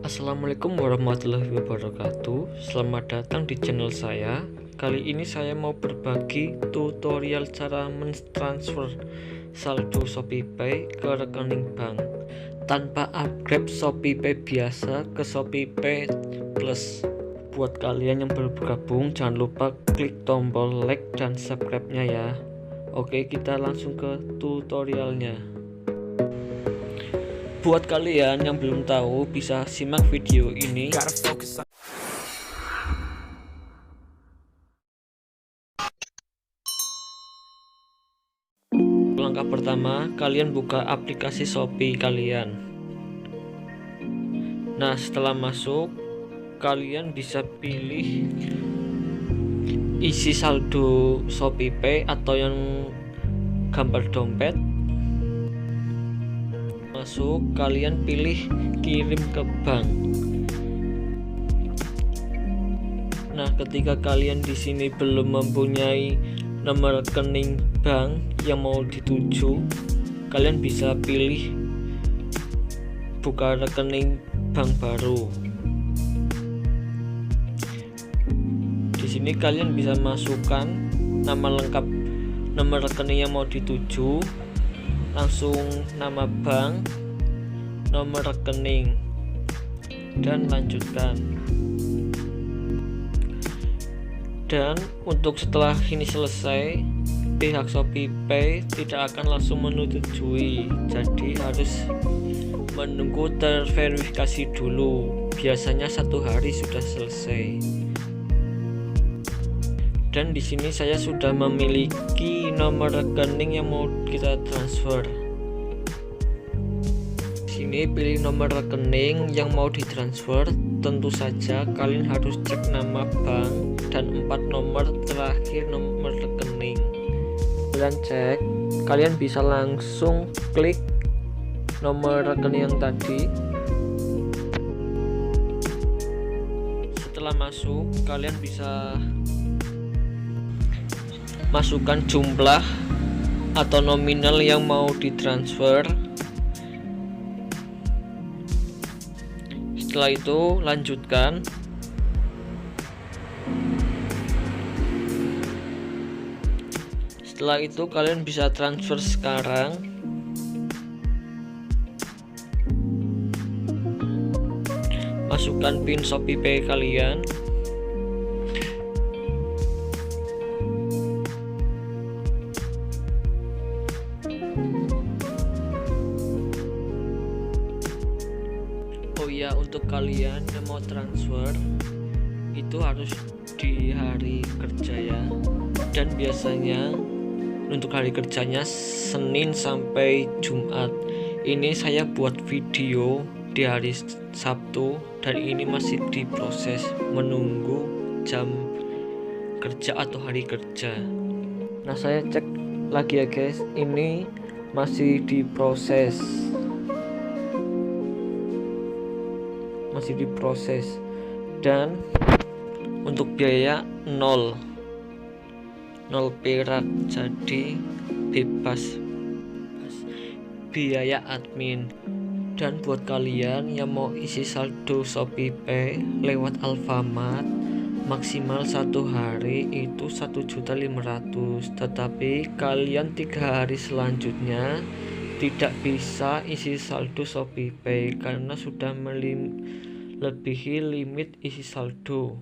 Assalamualaikum warahmatullahi wabarakatuh. Selamat datang di channel saya. Kali ini saya mau berbagi tutorial cara mentransfer saldo ShopeePay ke rekening bank tanpa upgrade ShopeePay biasa ke ShopeePay Plus. Buat kalian yang baru bergabung, jangan lupa klik tombol like dan subscribe-nya ya. Oke, kita langsung ke tutorialnya. Buat kalian yang belum tahu, bisa simak video ini. Langkah pertama, kalian buka aplikasi Shopee kalian. Nah, setelah masuk, kalian bisa pilih isi saldo ShopeePay atau yang gambar dompet. Masuk, kalian pilih kirim ke bank. Nah, ketika kalian di sini belum mempunyai nomor rekening bank yang mau dituju, kalian bisa pilih buka rekening bank baru. Di sini kalian bisa masukkan nama lengkap nomor rekening yang mau dituju, langsung nama bank, nomor rekening, dan lanjutkan. Dan untuk setelah ini selesai, pihak ShopeePay tidak akan langsung menyetujui, jadi harus menunggu terverifikasi dulu. Biasanya 1 hari sudah selesai. Dan di sini saya sudah memiliki nomor rekening yang mau kita transfer. Sini pilih nomor rekening yang mau ditransfer. Tentu saja kalian harus cek nama bank dan 4 nomor terakhir nomor rekening. Kalian cek, kalian bisa langsung klik nomor rekening yang tadi. Setelah masuk, kalian bisa masukkan jumlah atau nominal yang mau ditransfer. Setelah itu lanjutkan. Setelah itu kalian bisa transfer sekarang. Masukkan PIN ShopeePay kalian. Oh ya, untuk kalian yang mau transfer itu harus di hari kerja ya. Dan biasanya untuk hari kerjanya Senin sampai Jumat. Ini saya buat video di hari Sabtu dan ini masih diproses, menunggu jam kerja atau hari kerja. Nah, saya cek lagi ya guys, ini masih diproses. Dan untuk biaya 0 perak, jadi bebas biaya admin. Dan buat kalian yang mau isi saldo ShopeePay lewat Alfamart, maksimal 1 hari itu 1.500.000, tetapi kalian 3 hari selanjutnya tidak bisa isi saldo ShopeePay karena sudah melebihi limit isi saldo.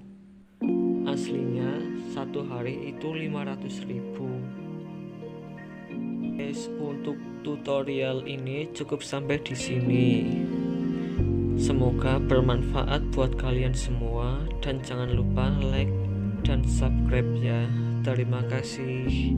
Aslinya 1 hari itu 500.000. Guys, untuk tutorial ini cukup sampai di sini. Semoga bermanfaat buat kalian semua dan jangan lupa like dan subscribe ya. Terima kasih.